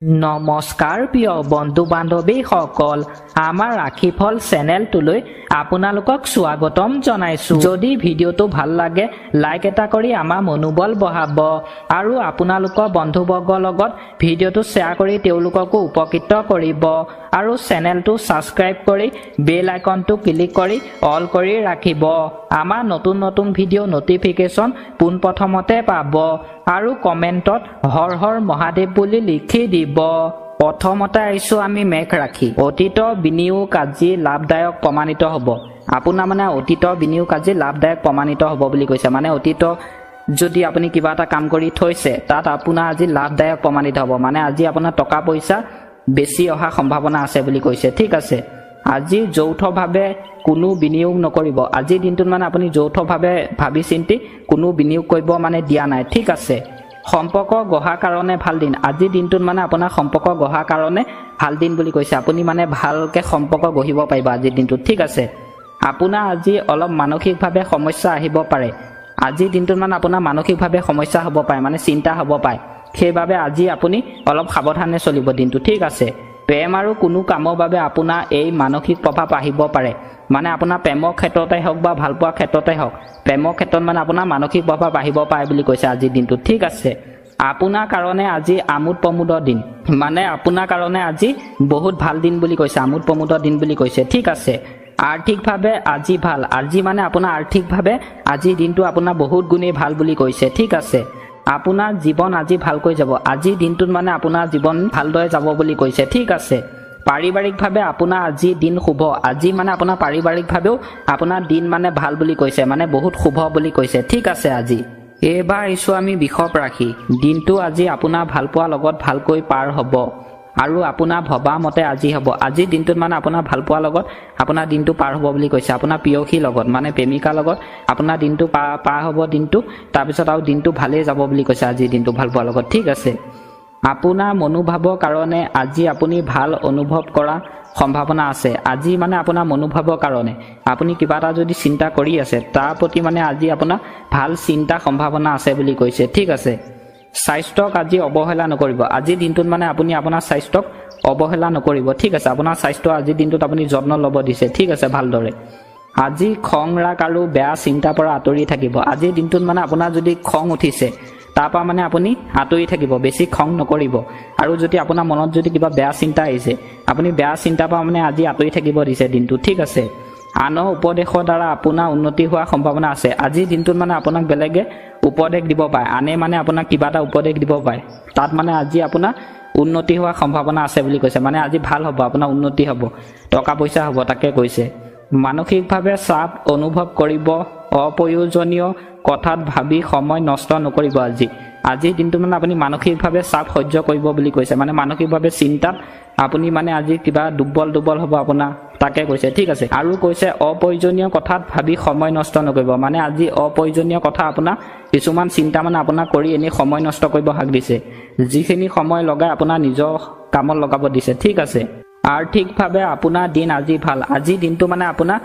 নমস্কাৰ প্ৰিয় বন্ধু বান্ধৱীসকল, আমাৰ ৰাশিফল চেনেলটোলৈ আপোনালোকক স্বাগতম জনাইছোঁ। যদি ভিডিঅ'টো ভাল লাগে লাইক এটা কৰি আমাৰ মনোবল বঢ়াব আৰু আপোনালোকৰ বন্ধুবৰ্গৰ লগত ভিডিঅ'টো শ্বেয়াৰ কৰি তেওঁলোককো উপকৃত কৰিব আৰু চেনেলটো ছাবস্ক্ৰাইব কৰি বেল আইকনটো ক্লিক কৰি অল কৰি ৰাখিব। আমাৰ নতুন ভিডিঅ' নটিফিকেশ্যন পোনপ্ৰথমতে পাব আৰু কমেণ্টত হৰ হৰ মহাদেৱ বুলি লিখি দিব। প্ৰথমতে আহিছোঁ আমি মেঘ ৰাশি। অতীতৰ বিনিয়োগ আজি লাভদায়ক প্ৰমাণিত হ'ব। আপোনাৰ মানে অতীতৰ বিনিয়োগ আজি লাভদায়ক প্ৰমাণিত হ'ব বুলি কৈছে। মানে অতীতৰ যদি আপুনি কিবা এটা কাম কৰি থৈছে তাত আপোনাৰ আজি লাভদায়ক প্ৰমাণিত হ'ব। মানে আজি আপোনাৰ টকা পইচা বেছি অহা সম্ভাৱনা আছে বুলি কৈছে। ঠিক আছে, আজি যৌথভাৱে কোনো বিনিয়োগ নকৰিব। আজিৰ দিনটোত মানে আপুনি যৌথভাৱে ভাবি চিন্তি কোনো বিনিয়োগ কৰিব মানে দিয়া নাই। ঠিক আছে, সম্পৰ্ক গঢ়াৰ কাৰণে ভাল দিন। আজিৰ দিনটোত মানে আপোনাৰ সম্পৰ্ক গঢ়াৰ কাৰণে ভাল দিন বুলি কৈছে। আপুনি মানে ভালকৈ সম্পৰ্ক গঢ়িব পাৰিব আজিৰ দিনটোত। ঠিক আছে, আপোনাৰ আজি অলপ মানসিকভাৱে সমস্যা আহিব পাৰে। আজিৰ দিনটোত মানে আপোনাৰ মানসিকভাৱে সমস্যা হ'ব পাৰে, মানে চিন্তা হ'ব পাৰে। সেইবাবে আজি আপুনি অলপ সাৱধানে চলিব দিনটো। ঠিক আছে, প্ৰেম আৰু কোনো কামৰ বাবে আপোনাৰ এই মানসিক প্ৰভাৱ আহিব পাৰে। মানে আপোনাৰ প্ৰেমৰ ক্ষেত্ৰতে হওক বা ভালপোৱাৰ ক্ষেত্ৰতে হওক, প্ৰেমৰ ক্ষেত্ৰত মানে আপোনাৰ মানসিক প্ৰভাৱ আহিব পাৰে বুলি কৈছে আজিৰ দিনটোত। ঠিক আছে, আপোনাৰ কাৰণে আজি আমোদ প্ৰমোদৰ দিন। মানে আপোনাৰ কাৰণে আজি বহুত ভাল দিন বুলি কৈছে, আমোদ প্ৰমোদৰ দিন বুলি কৈছে। ঠিক আছে, আৰ্থিকভাৱে আজি ভাল। আজি মানে আপোনাৰ আৰ্থিকভাৱে আজিৰ দিনটো আপোনাৰ বহুত গুণেই ভাল বুলি কৈছে। ঠিক আছে, আপোনাৰ জীৱন আজি ভালকৈ যাব। আজিৰ দিনটোত মানে আপোনাৰ জীৱন ভালদৰে যাব বুলি কৈছে। ঠিক আছে, পাৰিবাৰিকভাৱে আপোনাৰ আজি দিন শুভ। আজি মানে আপোনাৰ পাৰিবাৰিকভাৱেও আপোনাৰ দিন মানে ভাল বুলি কৈছে, মানে বহুত শুভ বুলি কৈছে। ঠিক আছে, আজি এইবাৰ আহিছোঁ আমি বৃষভ ৰাশি। দিনটো আজি আপোনাৰ ভালপোৱাৰ লগত ভালকৈ পাৰ হ'ব আৰু আপোনাৰ ভবা মতে আজি হ'ব। আজিৰ দিনটোত মানে আপোনাৰ ভালপোৱাৰ লগত আপোনাৰ দিনটো পাৰ হ'ব বুলি কৈছে। আপোনাৰ প্ৰেয়সীৰ লগত মানে প্ৰেমিকাৰ লগত আপোনাৰ দিনটো পাৰ হ'ব দিনটো। তাৰপিছত আৰু দিনটো ভালেই যাব বুলি কৈছে আজিৰ দিনটো ভালপোৱাৰ লগত। ঠিক আছে, আপোনাৰ মনোভাৱৰ কাৰণে আজি আপুনি ভাল অনুভৱ কৰা সম্ভাৱনা আছে। আজি মানে আপোনাৰ মনোভাৱৰ কাৰণে আপুনি কিবা এটা যদি চিন্তা কৰি আছে তাৰ প্ৰতি মানে আজি আপোনাৰ ভাল চিন্তা সম্ভাৱনা আছে বুলি কৈছে। ঠিক আছে, স্বাস্থ্যক আজি অৱহেলা নকৰিব। আজিৰ দিনটোত মানে আপুনি আপোনাৰ স্বাস্থ্যক অৱহেলা নকৰিব। ঠিক আছে, আপোনাৰ স্বাস্থ্য আজিৰ দিনটোত আপুনি যত্ন ল'ব দিছে। ঠিক আছে, ভালদৰে আজি খং ৰাগ আৰু বেয়া চিন্তাৰ পৰা আঁতৰি থাকিব। আজিৰ দিনটোত মানে আপোনাৰ যদি খং উঠিছে তাৰপৰা মানে আপুনি আঁতৰি থাকিব, বেছি খং নকৰিব। আৰু যদি আপোনাৰ মনত যদি কিবা বেয়া চিন্তা আহিছে আপুনি বেয়া চিন্তাৰ পৰা মানে আজি আঁতৰি থাকিব দিছে দিনটো। ঠিক আছে, আনৰ উপদেশৰ দ্বাৰা আপোনাৰ উন্নতি হোৱাৰ সম্ভাৱনা আছে। আজিৰ দিনটোত মানে আপোনাক বেলেগে উপদেশ দিব পাৰে, আনে মানে আপোনাক কিবা এটা উপদেশ দিব পাৰে। তাত মানে আজি আপোনাৰ উন্নতি হোৱাৰ সম্ভাৱনা আছে বুলি কৈছে। মানে আজি ভাল হ'ব, আপোনাৰ উন্নতি হ'ব, টকা পইচা হ'ব, তাকে কৈছে। মানসিকভাৱে চাপ অনুভৱ কৰিব। অপ্ৰয়োজনীয় কথাত ভাবি সময় নষ্ট নকৰিব। আজিৰ দিনটো মানে আপুনি মানসিকভাৱে চাপ সহ্য কৰিব বুলি কৈছে। মানে মানসিকভাৱে চিন্তাত আপুনি মানে আজি কিবা দুৰ্বল হ'ব আপোনাৰ, তাকে কৈছে। ঠিক আছে, আৰু কৈছে অপ্ৰয়োজনীয় কথাত ভাবি সময় নষ্ট নকৰিব। মানে আজি অপ্ৰয়োজনীয় কথা আপোনাৰ কিছুমান চিন্তা মানে আপোনাক কৰি এনেই সময় নষ্ট কৰিব হাক দিছে। যিখিনি সময় লগাই আপোনাৰ নিজৰ কামত লগাব দিছে। ঠিক আছে, আৰ্থিকভাৱে আপোনাৰ দিন আজি ভাল। আজিৰ দিনটো মানে আপোনাৰ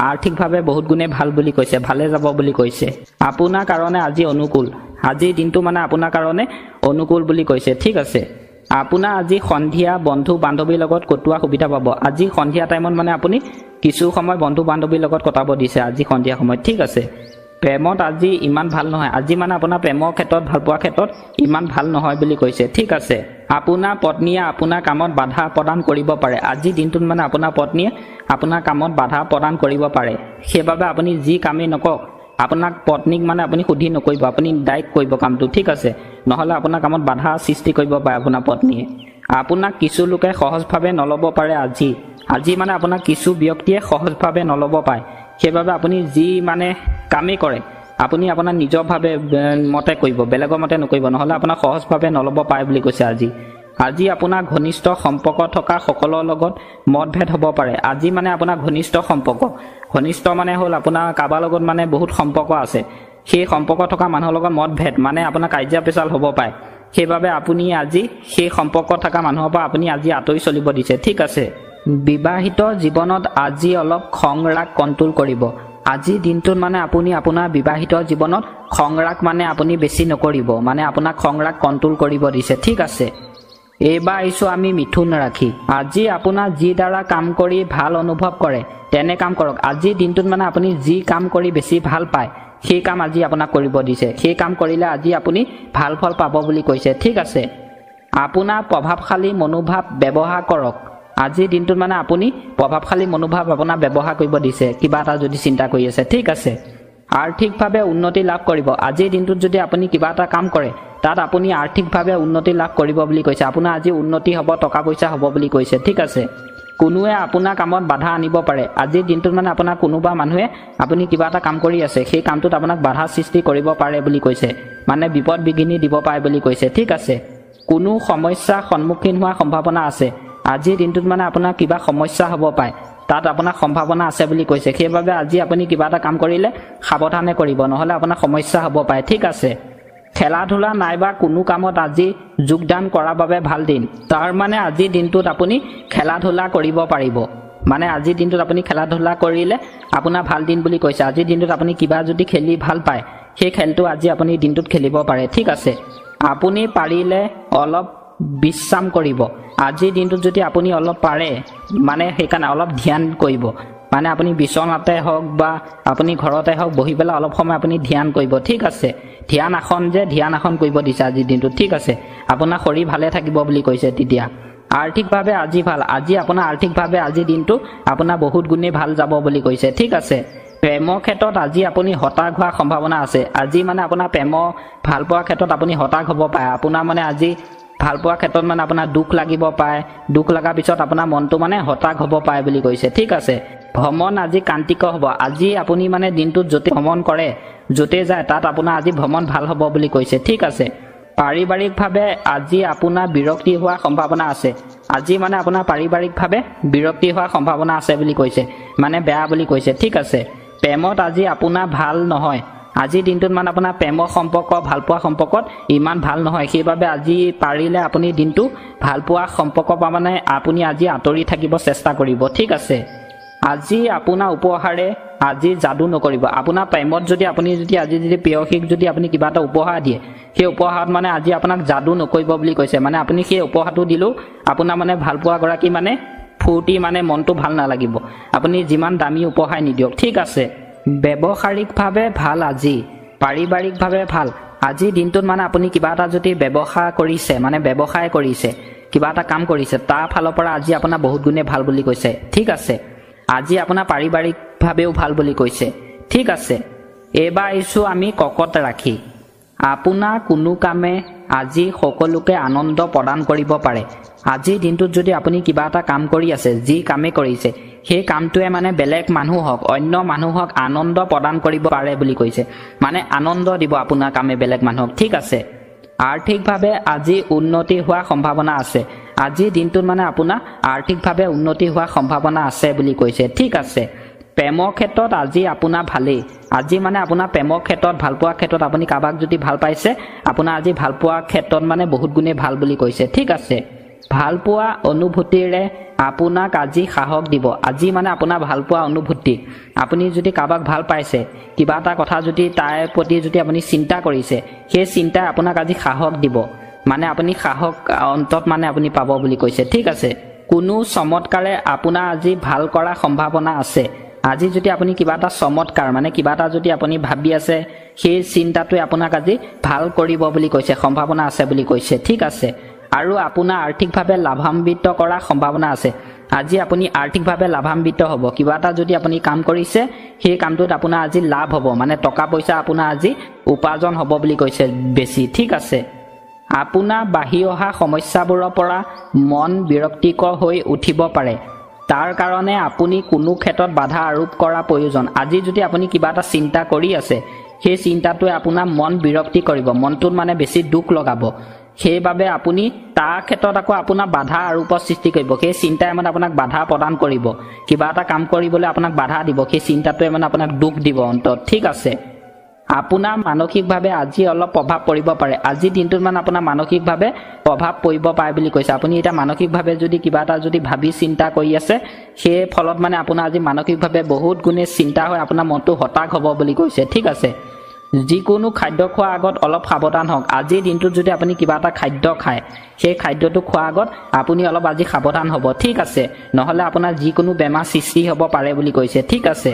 আৰ্থিকভাৱে বহুত গুণে ভাল বুলি কৈছে, ভালে যাব বুলি কৈছে। আপোনাৰ কাৰণে আজি অনুকূল। আজিৰ দিনটো মানে আপোনাৰ কাৰণে অনুকূল বুলি কৈছে। ঠিক আছে, আপোনাৰ আজি সন্ধিয়া বন্ধু বান্ধৱীৰ লগত কটোৱা সুবিধা পাব। আজি সন্ধিয়া টাইমত মানে আপুনি কিছু সময় বন্ধু বান্ধৱীৰ লগত কটাব দিছে আজি সন্ধিয়া সময়ত। ঠিক আছে, প্ৰেমত আজি ইমান ভাল নহয়। আজি মানে আপোনাৰ প্ৰেমৰ ক্ষেত্ৰত ভালপোৱাৰ ক্ষেত্ৰত ইমান ভাল নহয় বুলি কৈছে। ঠিক আছে, আপোনাৰ পত্নীয়ে আপোনাৰ কামত বাধা প্ৰদান কৰিব পাৰে। আজিৰ দিনটোত মানে আপোনাৰ পত্নীয়ে আপোনাৰ কামত বাধা প্ৰদান কৰিব পাৰে। সেইবাবে আপুনি যি কামেই নকৰক আপোনাক পত্নীক মানে আপুনি সুধি নকৰিব, আপুনি ডাইৰেক্ট কৰিব কামটো। ঠিক আছে, নহ'লে আপোনাৰ কামত বাধা সৃষ্টি কৰিব পাৰে আপোনাৰ পত্নীয়ে। আপোনাক কিছু লোকে সহজভাৱে নল'ব পাৰে। আজি মানে আপোনাক কিছু ব্যক্তিয়ে সহজভাৱে নল'ব পাৰে। সেইবাবে আপুনি যি মানে কামেই কৰে আপুনি আপোনাৰ নিজৰভাৱে মতে কৰিব, বেলেগৰ মতে নকৰিব, নহ'লে আপোনাক সহজভাৱে নল'ব পাৰে বুলি কৈছে। আজি আপোনাৰ ঘনিষ্ঠ সম্পৰ্ক থকা সকলৰ লগত মতভেদ হ'ব পাৰে। আজি মানে আপোনাৰ ঘনিষ্ঠ মানে হ'ল আপোনাৰ কাৰোবাৰ লগত মানে বহুত সম্পৰ্ক আছে, সেই সম্পৰ্ক থকা মানুহৰ লগত মতভেদ মানে আপোনাৰ কাজিয়া পেচাল হ'ব পাৰে। সেইবাবে আপুনি আজি সেই সম্পৰ্ক থকা মানুহৰ পৰা আপুনি আজি আঁতৰি চলিব দিছে। ঠিক আছে, বিবাহিত জীৱনত আজি অলপ খং ৰাগ কণ্ট্ৰল কৰিব। আজিৰ দিনটোত মানে আপুনি আপোনাৰ বিবাহিত জীৱনত খং ৰাগ মানে আপুনি বেছি নকৰিব, মানে আপোনাক খং ৰাগ কণ্ট্ৰল কৰিব দিছে। ঠিক আছে, এইবাৰ আহিছোঁ আমি মিথুন ৰাশি। আজি আপোনাৰ যি দ্বাৰা কাম কৰি ভাল অনুভৱ কৰে তেনে কাম কৰক। আজিৰ দিনটোত মানে আপুনি যি কাম কৰি বেছি ভাল পায় সেই কাম আজি আপোনাক কৰিব দিছে। সেই কাম কৰিলে আজি আপুনি ভাল ফল পাব বুলি কৈছে। ঠিক আছে, আপোনাৰ প্ৰভাৱশালী মনোভাৱ ব্যৱহাৰ কৰক। আজিৰ দিনটোত মানে আপুনি প্ৰভাৱশালী মনোভাৱ আপোনাৰ ব্যৱহাৰ কৰিব দিছে কিবা এটা যদি চিন্তা কৰি আছে। ঠিক আছে, আৰ্থিকভাৱে উন্নতি লাভ কৰিব। আজিৰ দিনটোত যদি আপুনি কিবা এটা কাম কৰে তাত আপুনি আৰ্থিকভাৱে উন্নতি লাভ কৰিব বুলি কৈছে। আপোনাৰ আজি উন্নতি হ'ব, টকা পইচা হ'ব বুলি কৈছে। ঠিক আছে, কোনোৱে আপোনাৰ কামত বাধা আনিব পাৰে। আজিৰ দিনটোত মানে আপোনাৰ কোনোবা মানুহে আপুনি কিবা এটা কাম কৰি আছে সেই কামটোত আপোনাক বাধা সৃষ্টি কৰিব পাৰে বুলি কৈছে, মানে বিপদ বিঘিনি দিব পাৰে বুলি কৈছে। ঠিক আছে, কোনো সমস্যাৰ সন্মুখীন হোৱাৰ সম্ভাৱনা আছে। আজিৰ দিনটোত মানে আপোনাৰ কিবা সমস্যা হ'ব পাৰে, তাত আপোনাৰ সম্ভাৱনা আছে বুলি কৈছে। সেইবাবে আজি আপুনি কিবা এটা কাম কৰিলে সাৱধানে কৰিব, নহ'লে আপোনাৰ সমস্যা হ'ব পাৰে। ঠিক আছে, খেলা ধূলা নাইবা কোনো কামত আজি যোগদান কৰাৰ বাবে ভাল দিন। তাৰ মানে আজিৰ দিনটোত আপুনি খেলা ধূলা কৰিব পাৰিব, মানে আজিৰ দিনটোত আপুনি খেলা ধূলা কৰিলে আপোনাৰ ভাল দিন বুলি কৈছে। আজিৰ দিনটোত আপুনি কিবা যদি খেলি ভাল পায় সেই খেলটো আজি আপুনি দিনটোত খেলিব পাৰে। ঠিক আছে, আপুনি পাৰিলে অলপ বিশ্ৰাম কৰিব। আজিৰ দিনটোত যদি আপুনি অলপ পাৰে মানে সেইকাৰণে অলপ ধ্যান কৰিব, মানে আপুনি বিচনাতে হওক বা আপুনি ঘৰতে হওক বহি পেলাই অলপ সময় আপুনি ধ্যান কৰিব। ঠিক আছে, ধ্যান আসন কৰিব দিছে আজিৰ দিনটোত। ঠিক আছে, আপোনাৰ শৰীৰ ভালে থাকিব বুলি কৈছে। তেতিয়া আৰ্থিকভাৱে আজি ভাল। আজি আপোনাৰ আৰ্থিকভাৱে আজিৰ দিনটো আপোনাৰ বহুত গুণেই ভাল যাব বুলি কৈছে। ঠিক আছে, প্ৰেমৰ ক্ষেত্ৰত আজি আপুনি হতাশ হোৱাৰ সম্ভাৱনা আছে। আজি মানে আপোনাৰ প্ৰেমৰ ভাল পোৱাৰ ক্ষেত্ৰত আপুনি হতাশ হ'ব পাৰে। আপোনাৰ মানে আজি ভাল পোৱাৰ ক্ষেত্ৰত মানে আপোনাৰ দুখ লাগিব পাৰে। দুখ লগাৰ পিছত আপোনাৰ মনটো মানে হতাশ হ'ব পাৰে বুলি কৈছে। ঠিক আছে, ভ্ৰমণ আজি কান্তিকৰ হ'ব। আজি আপুনি মানে দিনটোত য'তে ভ্ৰমণ কৰে য'তে যায় তাত আপোনাৰ আজি ভ্ৰমণ ভাল হ'ব বুলি কৈছে। ঠিক আছে, পাৰিবাৰিকভাৱে আজি আপোনাৰ বিৰক্তি হোৱাৰ সম্ভাৱনা আছে। আজি মানে আপোনাৰ পাৰিবাৰিকভাৱে বিৰক্তি হোৱাৰ সম্ভাৱনা আছে বুলি কৈছে, মানে বেয়া বুলি কৈছে। ঠিক আছে, প্ৰেমত আজি আপোনাৰ ভাল নহয়। আজিৰ দিনটোত মানে আপোনাৰ প্ৰেমৰ সম্পৰ্ক ভালপোৱা সম্পৰ্কত ইমান ভাল নহয়। সেইবাবে আজি পাৰিলে আপুনি দিনটো ভালপোৱা সম্পৰ্কৰ পৰা মানে আপুনি আজি আঁতৰি থাকিব চেষ্টা কৰিব। ঠিক আছে, আজি আপোনাৰ উপহাৰে আজি যাদু নকৰিব। আপোনাৰ প্ৰেমত যদি আপুনি আজি প্ৰেয়সীক যদি আপুনি কিবা এটা উপহাৰ দিয়ে সেই উপহাৰত মানে আজি আপোনাক যাদু নকৰিব বুলি কৈছে। মানে আপুনি সেই উপহাৰটো দিলেও আপোনাৰ মানে ভালপোৱাগৰাকী মানে ফূৰ্তি মানে মনটো ভাল নালাগিব, আপুনি যিমান দামী উপহাৰ নিদিয়ক। ঠিক আছে, ব্যৱসায়িকভাৱে ভাল। আজি পাৰিবাৰিকভাৱে ভাল। আজিৰ দিনটোত মানে আপুনি কিবা এটা যদি ব্যৱসায় কৰিছে কিবা এটা কাম কৰিছে তাৰ ফালৰ পৰা আজি আপোনাৰ বহুত গুণে ভাল বুলি কৈছে। ঠিক আছে, আজি আপোনাৰ পাৰিবাৰিকভাৱেও ভাল বুলি কৈছে। ঠিক আছে, এইবাৰ আহিছোঁ আমি কৰ্কট ৰাশি। আপোনাৰ কোনো কামে আজি সকলোকে আনন্দ প্ৰদান কৰিব পাৰে। আজিৰ দিনটোত যদি আপুনি কিবা এটা কাম কৰি আছে, যি কামেই কৰিছে সেই কামটোৱে মানে বেলেগ মানুহক অন্য মানুহক আনন্দ প্ৰদান কৰিব পাৰে বুলি কৈছে, মানে আনন্দ দিব আপোনাৰ কামে বেলেগ মানুহক। ঠিক আছে, আৰ্থিকভাৱে আজি উন্নতি হোৱাৰ সম্ভাৱনা আছে। আজিৰ দিনটোত মানে আপোনাৰ আৰ্থিকভাৱে উন্নতি হোৱাৰ সম্ভাৱনা আছে বুলি কৈছে। ঠিক আছে, প্ৰেমৰ ক্ষেত্ৰত আজি আপোনাৰ ভালেই। আজি মানে আপোনাৰ প্ৰেমৰ ক্ষেত্ৰত ভালপোৱাৰ ক্ষেত্ৰত আপুনি কাৰোবাক যদি ভাল পাইছে আপোনাৰ আজি ভালপোৱাৰ ক্ষেত্ৰত মানে বহুত গুণে ভাল বুলি কৈছে। ঠিক আছে, ভালপোৱা অনুভূতিৰে আপোনাক আজি সাহস দিব। আজি মানে আপোনাৰ ভালপোৱা অনুভূতি, আপুনি যদি কাৰোবাক ভাল পাইছে কিবা এটা কথা যদি তাৰ প্ৰতি যদি আপুনি চিন্তা কৰিছে সেই চিন্তাই আপোনাক আজি সাহস দিব, মানে আপুনি সাহস অন্তত মানে আপুনি পাব বুলি কৈছে। ঠিক আছে, কোনো চমৎকাৰে আপোনাৰ আজি ভাল কৰাৰ সম্ভাৱনা আছে। আজি যদি আপুনি কিবা এটা চমৎকাৰ মানে কিবা এটা যদি আপুনি ভাবি আছে সেই চিন্তাটোৱে আপোনাক আজি ভাল কৰিব বুলি কৈছে, সম্ভাৱনা আছে বুলি কৈছে। ঠিক আছে, আৰু আপোনাৰ আৰ্থিকভাৱে লাভান্বিত কৰাৰ সম্ভাৱনা আছে। আজি আপুনি আৰ্থিকভাৱে লাভান্বিত হ'ব। কিবা এটা যদি আপুনি কাম কৰিছে সেই কামটোত আপোনাৰ আজি লাভ হ'ব, মানে টকা পইচা আপোনাৰ আজি উপাৰ্জন হ'ব বুলি কৈছে বেছি। ঠিক আছে, আপোনাৰ বাঢ়ি অহা সমস্যাবোৰৰ পৰা মন বিৰক্তিকৰ হৈ উঠিব পাৰে। তাৰ কাৰণে আপুনি কোনো ক্ষেত্ৰত বাধা আৰোপ কৰা প্ৰয়োজন। আজি যদি আপুনি কিবা এটা চিন্তা কৰি আছে সেই চিন্তাটোৱে আপোনাৰ মন বিৰক্তি কৰিব, মনটোত মানে বেছি দুখ লগাব। সেইবাবে আপুনি তাৰ ক্ষেত্ৰত আকৌ আপোনাৰ বাধা আৰোপৰ সৃষ্টি কৰিব। সেই চিন্তাই মানে আপোনাক বাধা প্ৰদান কৰিব, কিবা এটা কাম কৰিবলৈ আপোনাক বাধা দিব। সেই চিন্তাটোৱে মানে আপোনাক দুখ দিব অন্তত। ঠিক আছে, আপোনাৰ মানসিকভাৱে আজি অলপ প্ৰভাৱ পৰিব পাৰে। আজিৰ দিনটোত মানে আপোনাৰ মানসিকভাৱে প্ৰভাৱ পৰিব পাৰে বুলি কৈছে। আপুনি এতিয়া মানসিকভাৱে যদি কিবা এটা যদি ভাবি চিন্তা কৰি আছে সেই ফলত মানে আপোনাৰ আজি মানসিকভাৱে বহুত গুণে চিন্তা হৈ আপোনাৰ মনটো হতাশ হ'ব বুলি কৈছে। ঠিক আছে, যিকোনো খাদ্য খোৱাৰ আগত অলপ সাৱধান হওক আজিৰ দিনটোত যদি আপুনি কিবা এটা খাদ্য খায় সেই খাদ্যটো খোৱাৰ আগত আপুনি অলপ আজি সাৱধান হ'ব ঠিক আছে নহলে আপোনাৰ যিকোনো বেমাৰ সৃষ্টি হ'ব পাৰে বুলি কৈছে ঠিক আছে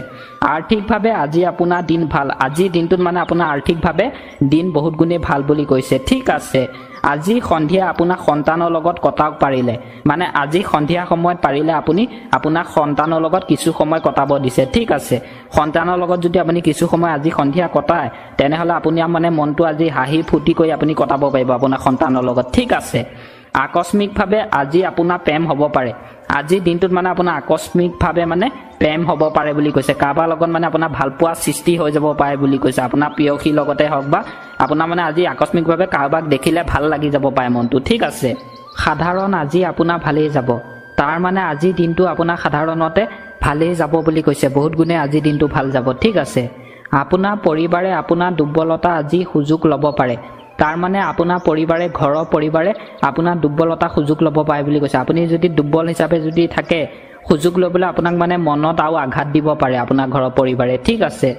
আৰ্থিকভাৱে আজি আপোনাৰ দিন ভাল আজি দিনটোত মানে আপোনাৰ আৰ্থিকভাৱে দিন বহুত গুণে ভাল বুলি কৈছে ঠিক আছে আজি সন্ধিয়া আপোনাৰ সন্তানৰ লগত কটাওক পাৰিলে মানে আজি সন্ধিয়া সময়ত পাৰিলে আপুনি আপোনাৰ সন্তানৰ লগত কিছু সময় কটাব দিছে ঠিক আছে সন্তানৰ লগত যদি আপুনি কিছু সময় আজি সন্ধিয়া কটায় তেনেহলে আপুনি মানে মনটো আজি হাঁহি ফূৰ্তি কৰি আপুনি কটাব পাৰিব আপোনাৰ সন্তানৰ লগত ঠিক আছে আকস্মিকভাৱে আজি আপোনাৰ প্ৰেম হ'ব পাৰে আজি দিনটোত মানে আপোনাৰ আকস্মিকভাৱে মানে প্ৰেম হ'ব পাৰে বুলি কৈছে কাৰোবাৰ লগত মানে আপোনাৰ ভালপোৱা সৃষ্টি হৈ যাব পাৰে বুলি কৈছে আপোনাৰ প্ৰিয়সীৰ লগতে হওক বা আপোনাৰ মানে আজি আকস্মিকভাৱে কাৰোবাক দেখিলে ভাল লাগি যাব পাৰে মনটো ঠিক আছে সাধাৰণ আজি আপোনাৰ ভালেই যাব তাৰ মানে আজি দিনটো আপোনাৰ সাধাৰণতে ভালেই যাব বুলি কৈছে বহুত গুণে আজি দিনটো ভাল যাব ঠিক আছে আপোনাৰ পৰিবাৰে আপোনাৰ দুৰ্বলতা আজি সুযোগ ল'ব পাৰে তাৰ মানে আপোনাৰ পৰিবাৰে ঘৰৰ পৰিবাৰে আপোনাৰ দুৰ্বলতা সুযোগ ল'ব পাৰে বুলি কৈছে আপুনি যদি দুৰ্বল হিচাপে যদি থাকে সুযোগ ল'বলৈ আপোনাক মানে মনত আৰু আঘাত দিব পাৰে আপোনাৰ ঘৰৰ পৰিবাৰে ঠিক আছে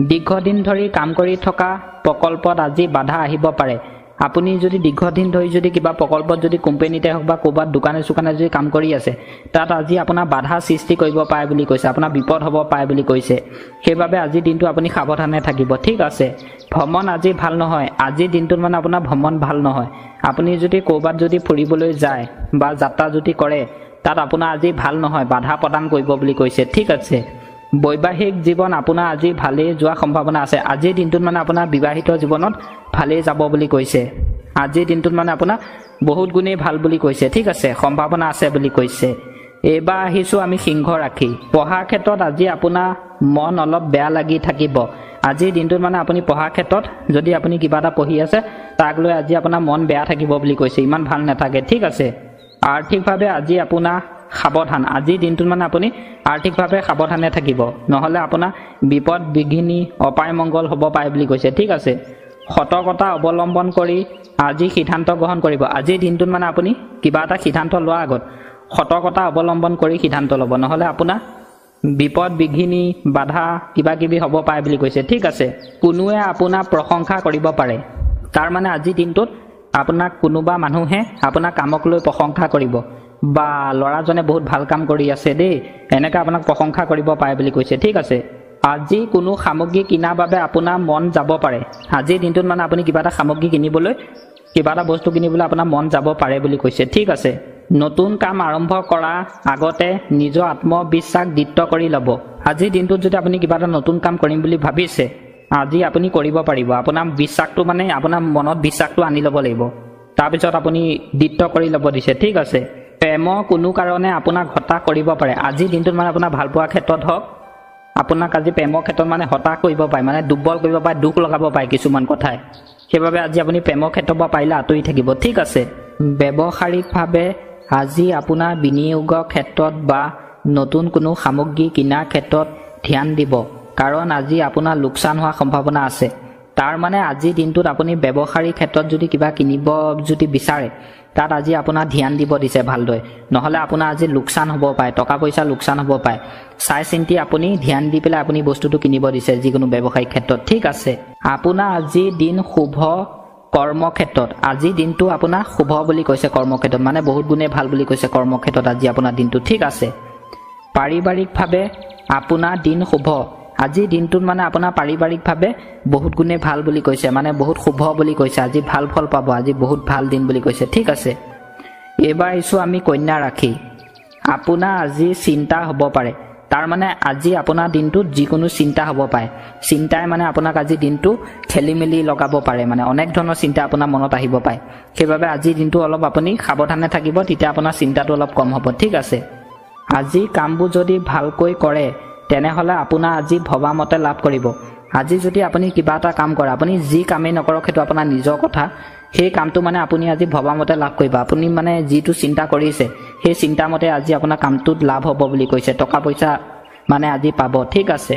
দীৰ্ঘদিন ধৰি কাম কৰি থকা প্ৰকল্পত আজি বাধা আহিব পাৰে আপুনি যদি দীৰ্ঘদিন ধৰি যদি কিবা প্ৰকল্পত যদি কোম্পানীতে হওক বা ক'ৰবাত দোকানে চোকানে যদি কাম কৰি আছে তাত আজি আপোনাৰ বাধা সৃষ্টি কৰিব পাৰে বুলি কৈছে আপোনাৰ বিপদ হ'ব পাৰে বুলি কৈছে সেইবাবে আজি দিনটো আপুনি সাৱধানে থাকিব ঠিক আছে ভ্ৰমণ আজি ভাল নহয় আজি দিনটোত মানে আপোনাৰ ভ্ৰমণ ভাল নহয় আপুনি যদি ক'ৰবাত যদি ফুৰিবলৈ যায় বা যাত্ৰা যদি কৰে তাত আপোনাৰ আজি ভাল নহয় বাধা প্ৰদান কৰিব বুলি কৈছে ঠিক আছে বৈবাহিক জীৱন আপোনাৰ আজি ভালেই যোৱা সম্ভাৱনা আছে আজিৰ দিনটোত মানে আপোনাৰ বিবাহিত জীৱনত ভালেই যাব বুলি কৈছে আজিৰ দিনটোত মানে আপোনাৰ বহুত গুণেই ভাল বুলি কৈছে ঠিক আছে সম্ভাৱনা আছে বুলি কৈছে এইবাৰ আহিছোঁ আমি সিংহ ৰাখি পঢ়াৰ ক্ষেত্ৰত আজি আপোনাৰ মন অলপ বেয়া লাগি থাকিব আজিৰ দিনটোত মানে আপুনি পঢ়াৰ ক্ষেত্ৰত যদি আপুনি কিবা এটা পঢ়ি আছে তাক লৈ আজি আপোনাৰ মন বেয়া থাকিব বুলি কৈছে ইমান ভাল নাথাকে ঠিক আছে আৰ্থিকভাৱে আজি আপোনাৰ সাৱধান আজিৰ দিনটোত মানে আপুনি আৰ্থিকভাৱে সাৱধানে থাকিব নহ'লে আপোনাৰ বিপদ বিঘিনি অপায় মংগল হ'ব পাৰে বুলি কৈছে ঠিক আছে সতৰ্কতা অৱলম্বন কৰি আজি সিদ্ধান্ত গ্ৰহণ কৰিব আজিৰ দিনটোত মানে আপুনি কিবা এটা সিদ্ধান্ত লোৱাৰ আগত সতৰ্কতা অৱলম্বন কৰি সিদ্ধান্ত ল'ব নহ'লে আপোনাৰ বিপদ বিঘিনি বাধা কিবা কিবি হ'ব পাৰে বুলি কৈছে ঠিক আছে কোনোৱে আপোনাৰ প্ৰশংসা কৰিব পাৰে তাৰ মানে আজিৰ দিনটোত আপোনাক কোনোবা মানুহে আপোনাৰ কামক লৈ প্ৰশংসা কৰিব বা ল'ৰাজনে বহুত ভাল কাম কৰি আছে দেই এনেকৈ আপোনাক প্ৰশংসা কৰিব পাৰে বুলি কৈছে ঠিক আছে আজি কোনো সামগ্ৰী কিনাৰ বাবে আপোনাৰ মন যাব পাৰে আজিৰ দিনটোত মানে আপুনি কিবা এটা সামগ্ৰী কিনিবলৈ কিবা এটা বস্তু কিনিবলৈ আপোনাৰ মন যাব পাৰে বুলি কৈছে ঠিক আছে নতুন কাম আৰম্ভ কৰাৰ আগতে নিজৰ আত্মবিশ্বাস দৃঢ় কৰি ল'ব আজিৰ দিনটোত যদি আপুনি কিবা এটা নতুন কাম কৰিম বুলি ভাবিছে আজি আপুনি কৰিব পাৰিব আপোনাৰ বিশ্বাসটো মানে আপোনাৰ মনত বিশ্বাসটো আনি ল'ব লাগিব তাৰপিছত আপুনি দৃঢ় কৰি ল'ব দিছে ঠিক আছে প্ৰেমৰ কোনো কাৰণে আপোনাক হতাশ কৰিব পাৰে আজিৰ দিনটোত মানে আপোনাৰ ভালপোৱাৰ ক্ষেত্ৰত হওক আপোনাক আজি প্ৰেমৰ ক্ষেত্ৰত মানে হতাশ কৰিব পাৰে মানে দুৰ্বল কৰিব পাৰে দুখ লগাব পাৰে কিছুমান কথাই সেইবাবে আজি আপুনি প্ৰেমৰ ক্ষেত্ৰৰ পৰা পাৰিলে আঁতৰি থাকিব ঠিক আছে ব্যৱসায়িকভাৱে আজি আপোনাৰ বিনিয়োগৰ ক্ষেত্ৰত বা নতুন কোনো সামগ্ৰী কিনাৰ ক্ষেত্ৰত ধ্যান দিব কাৰণ আজি আপোনাৰ লোকচান হোৱাৰ সম্ভাৱনা আছে তাৰ মানে আজিৰ দিনটোত আপুনি ব্যৱসায়িক ক্ষেত্ৰত যদি কিবা কিনিব যদি বিচাৰে তাত আজি আপোনাৰ ধ্যান দিব দিছে ভালদৰে নহ'লে আপোনাৰ আজি লোকচান হ'ব পাৰে টকা পইচা লোকচান হ'ব পাৰে চাই চিন্তি আপুনি ধ্যান দি পেলাই আপুনি বস্তুটো কিনিব দিছে যিকোনো ব্যৱসায়িক ক্ষেত্ৰত ঠিক আছে আপোনাৰ আজি দিন শুভ কৰ্মক্ষেত্ৰত আজি দিনটো আপোনাৰ শুভ বুলি কৈছে কৰ্মক্ষেত্ৰত মানে বহুত গুণে ভাল বুলি কৈছে কৰ্মক্ষেত্ৰত আজি আপোনাৰ দিনটো ঠিক আছে পাৰিবাৰিকভাৱে আপোনাৰ দিন শুভ আজি দিনটোত মানে আপোনাৰ পাৰিবাৰিকভাৱে বহুত গুণে ভাল বুলি কৈছে মানে বহুত শুভ বুলি কৈছে আজি ভাল ফল পাব আজি বহুত ভাল দিন বুলি কৈছে ঠিক আছে এইবাৰ আহিছোঁ আমি কন্যা ৰাশি আপোনাৰ আজি চিন্তা হ'ব পাৰে তাৰ মানে আজি আপোনাৰ দিনটোত যিকোনো চিন্তা হ'ব পাৰে চিন্তাই মানে আপোনাক আজি দিনটো খেলি মেলি লগাব পাৰে মানে অনেক ধৰণৰ চিন্তা আপোনাৰ মনত আহিব পাৰে সেইবাবে আজি দিনটো অলপ আপুনি সাৱধানে থাকিব তেতিয়া আপোনাৰ চিন্তাটো অলপ কম হ'ব ঠিক আছে আজি কামবোৰ যদি ভালকৈ কৰে তেনেহ'লে আপোনাৰ আজি ভবা মতে লাভ কৰিব আজি যদি আপুনি কিবা এটা কাম কৰে আপুনি যি কামেই নকৰক সেইটো আপোনাৰ নিজৰ কথা সেই কামটো মানে আপুনি আজি ভবা মতে লাভ কৰিব আপুনি মানে যিটো চিন্তা কৰিছে সেই চিন্তা মতে আজি আপোনাৰ কামটোত লাভ হ'ব বুলি কৈছে টকা পইচা মানে আজি পাব ঠিক আছে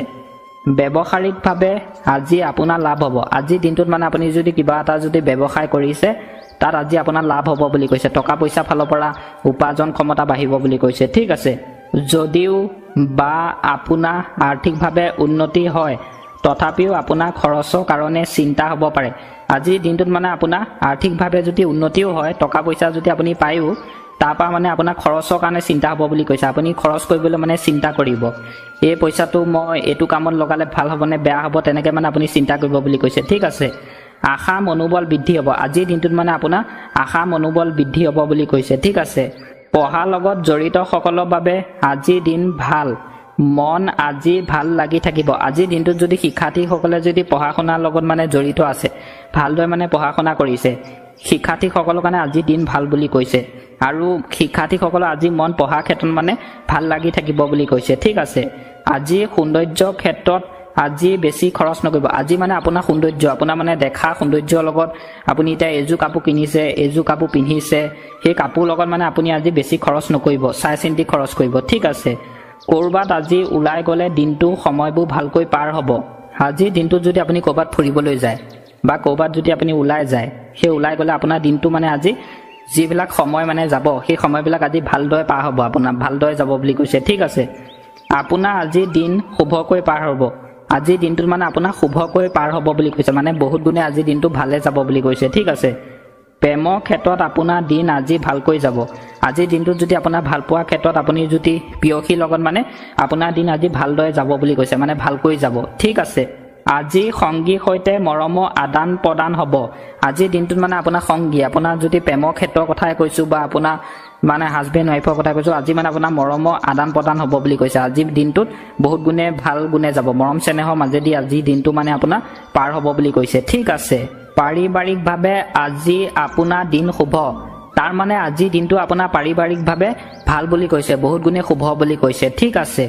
ব্যৱসায়িকভাৱে আজি আপোনাৰ লাভ হ'ব আজিৰ দিনটোত মানে আপুনি যদি কিবা এটা যদি ব্যৱসায় কৰিছে তাত আজি আপোনাৰ লাভ হ'ব বুলি কৈছে টকা পইচা ফালৰ পৰা উপাৰ্জন ক্ষমতা বাঢ়িব বুলি কৈছে ঠিক আছে যদিও বা আপোনাৰ আৰ্থিকভাৱে উন্নতি হয় তথাপিও আপোনাৰ খৰচৰ কাৰণে চিন্তা হ'ব পাৰে আজিৰ দিনটোত মানে আপোনাৰ আৰ্থিকভাৱে যদি উন্নতিও হয় টকা পইচা যদি আপুনি পায়ও তাৰপা মানে আপোনাৰ খৰচৰ কাৰণে চিন্তা হ'ব বুলি কৈছে আপুনি খৰচ কৰিবলৈ মানে চিন্তা কৰিব এই পইচাটো মই এইটো কামত লগালে ভাল হ'ব নে বেয়া হ'ব তেনেকৈ মানে আপুনি চিন্তা কৰিব বুলি কৈছে ঠিক আছে আশা মনোবল বৃদ্ধি হ'ব আজিৰ দিনটোত মানে আপোনাৰ আশা মনোবল বৃদ্ধি হ'ব বুলি কৈছে ঠিক আছে পঢ়াৰ লগত জড়িত সকলৰ বাবে আজিৰ দিন ভাল মন আজি ভাল লাগি থাকিব আজিৰ দিনটোত যদি শিক্ষাৰ্থীসকলে যদি পঢ়া শুনাৰ লগত মানে জড়িত আছে ভালদৰে মানে পঢ়া শুনা কৰিছে শিক্ষাৰ্থীসকলৰ কাৰণে আজি দিন ভাল বুলি কৈছে আৰু শিক্ষাৰ্থীসকলৰ আজি মন পঢ়াৰ ক্ষেত্ৰত মানে ভাল লাগি থাকিব বুলি কৈছে ঠিক আছে আজি সৌন্দৰ্যৰ ক্ষেত্ৰত আজি বেছি খৰচ নকৰিব আজি মানে আপোনাৰ সৌন্দৰ্য আপোনাৰ মানে দেখা সৌন্দৰ্যৰ লগত আপুনি এতিয়া এযোৰ কাপোৰ কিনিছে এযোৰ কাপোৰ পিন্ধিছে সেই কাপোৰ লগত মানে আপুনি আজি বেছি খৰচ নকৰিব চাই চিন্তি খৰচ কৰিব ঠিক আছে কৰবাত আজি ওলাই গ'লে দিনটো সময়বোৰ ভালকৈ পাৰ হ'ব আজিৰ দিনটোত যদি আপুনি কৰবাত ফুৰিবলৈ যায় বা কৰবাত যদি আপুনি ওলাই যায় সেই ওলাই গ'লে আপোনাৰ দিনটো মানে আজি যিবিলাক সময় মানে যাব সেই সময়বিলাক আজি ভালদৰে পাৰ হ'ব আপোনাৰ ভালদৰে যাব বুলি কৈছে ঠিক আছে আপোনাৰ আজি দিন শুভকৈ পাৰ হ'ব আজিৰ দিনটোত মানে আপোনাৰ শুভকৈ পাৰ হ'ব বুলি কৈছে মানে বহুত গুণে আজি দিনটো ভালে যাব বুলি কৈছে ঠিক আছে প্ৰেমৰ ক্ষেত্ৰত আপোনাৰ দিন আজি ভালকৈ যাব আজিৰ দিনটোত যদি আপোনাৰ ভাল পোৱা ক্ষেত্ৰত আপুনি যদি প্ৰিয়সীৰ লগত মানে আপোনাৰ দিন আজি ভালদৰে যাব বুলি কৈছে মানে ভালকৈ যাব ঠিক আছে আজি সংগীৰ সৈতে মৰমৰ আদান প্ৰদান হ'ব আজিৰ দিনটোত মানে আপোনাৰ সংগী আপোনাৰ যদি প্ৰেমৰ ক্ষেত্ৰৰ কথাই কৈছোঁ বা আপোনাৰ মানে হাজবেণ্ড ৱাইফৰ কথা কৈছোঁ আজি মানে আপোনাৰ মৰমৰ আদান প্ৰদান হ'ব বুলি কৈছে আজিৰ দিনটোত বহুত গুণে ভাল গুণে যাব মৰম চেনেহৰ মাজেদি আজিৰ দিনটো মানে আপোনাৰ পাৰ হ'ব বুলি কৈছে ঠিক আছে পাৰিবাৰিকভাৱে আজি আপোনাৰ দিন শুভ তাৰ মানে আজিৰ দিনটো আপোনাৰ পাৰিবাৰিকভাৱে ভাল বুলি কৈছে বহুত গুণে শুভ বুলি কৈছে ঠিক আছে